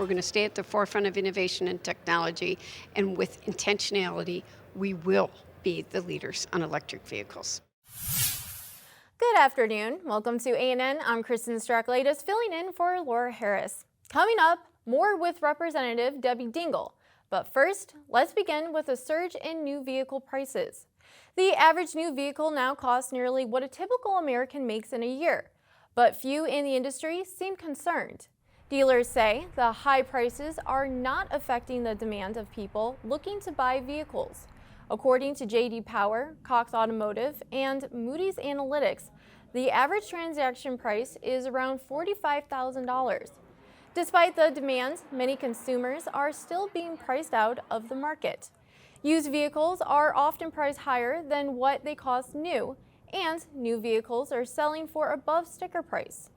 we're going to stay at the forefront of innovation and technology, and with intentionality, we will be the leaders on electric vehicles. Good afternoon. Welcome to ANN. I'm Kristen Strakalitis, filling in for Laura Harris. Coming up, more with Representative Debbie Dingell. But first, let's begin with a surge in new vehicle prices. The average new vehicle now costs nearly what a typical American makes in a year, but few in the industry seem concerned. Dealers say the high prices are not affecting the demand of people looking to buy vehicles. According to J.D. Power, Cox Automotive, and Moody's Analytics, the average transaction price is around $45,000. Despite the demand, many consumers are still being priced out of the market. Used vehicles are often priced higher than what they cost new, and new vehicles are selling for above sticker price.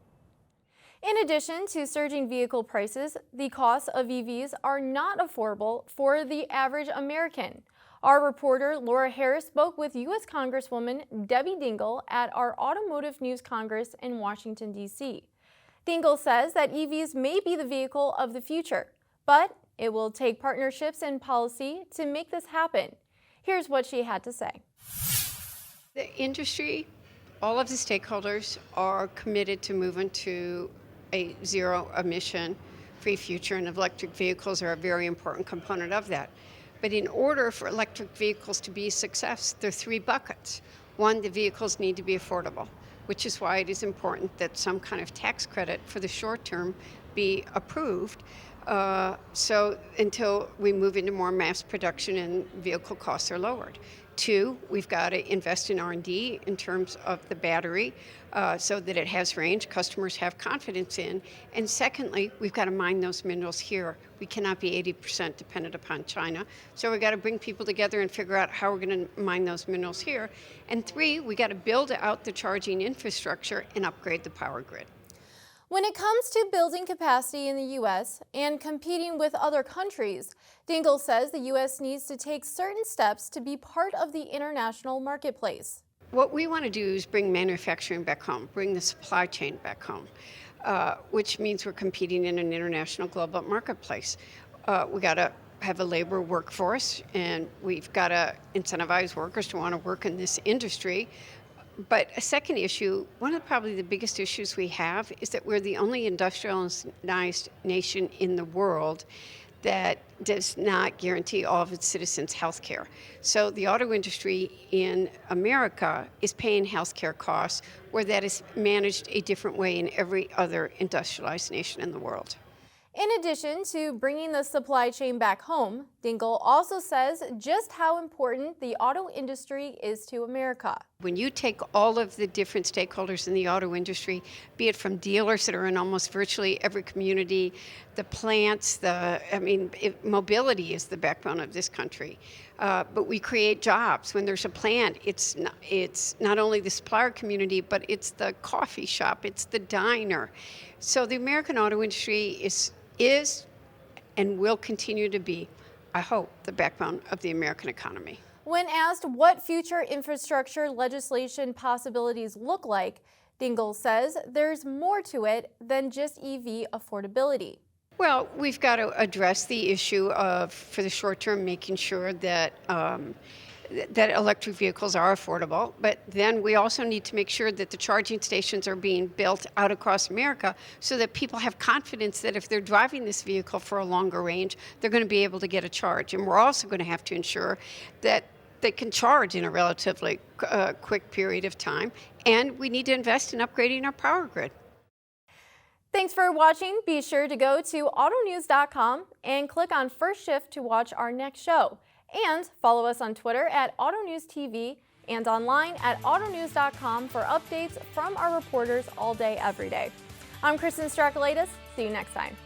In addition to surging vehicle prices, the costs of EVs are not affordable for the average American. Our reporter Laura Harris spoke with U.S. Congresswoman Debbie Dingell at our Automotive News Congress in Washington, D.C. Dingell says that EVs may be the vehicle of the future, but it will take partnerships and policy to make this happen. Here's what she had to say. The industry, all of the stakeholders are committed to moving to a zero-emission free future, and electric vehicles are a very important component of that. But in order for electric vehicles to be a success, there are three buckets. One, the vehicles need to be affordable, which is why it is important that some kind of tax credit for the short term be approved. So until we move into more mass production and vehicle costs are lowered. Two, we've got to invest in R&D in terms of the battery so that it has range, customers have confidence in. And secondly, we've got to mine those minerals here. We cannot be 80% dependent upon China. So we've got to bring people together and figure out how we're going to mine those minerals here. And three, we got to build out the charging infrastructure and upgrade the power grid. When it comes to building capacity in the U.S. and competing with other countries, Dingell says the U.S. needs to take certain steps to be part of the international marketplace. What we want to do is bring manufacturing back home, bring the supply chain back home, which means we're competing in an international global marketplace. We got to have a labor workforce, and we've got to incentivize workers to want to work in this industry. But a second issue, one of probably the biggest issues we have is that we're the only industrialized nation in the world that does not guarantee all of its citizens health care. So the auto industry in America is paying health care costs where that is managed a different way in every other industrialized nation in the world. In addition to bringing the supply chain back home, Dingell also says just how important the auto industry is to America. When you take all of the different stakeholders in the auto industry, be it from dealers that are in almost virtually every community, the plants, mobility is the backbone of this country. But we create jobs. When there's a plant, it's not only the supplier community, but it's the coffee shop, it's the diner. So the American auto industry is and will continue to be, I hope, the backbone of the American economy. When asked what future infrastructure legislation possibilities look like, Dingell says there's more to it than just EV affordability. Well, we've got to address the issue of, for the short term, making sure that that electric vehicles are affordable, but then we also need to make sure that the charging stations are being built out across America so that people have confidence that if they're driving this vehicle for a longer range, they're going to be able to get a charge. And we're also going to have to ensure that they can charge in a relatively quick period of time, and we need to invest in upgrading our power grid. Thanks for watching. Be sure to go to autonews.com and click on First Shift to watch our next show. And follow us on Twitter at AutoNewsTV and online at autonews.com for updates from our reporters all day, every day. I'm Kristen Strakalitis. See you next time.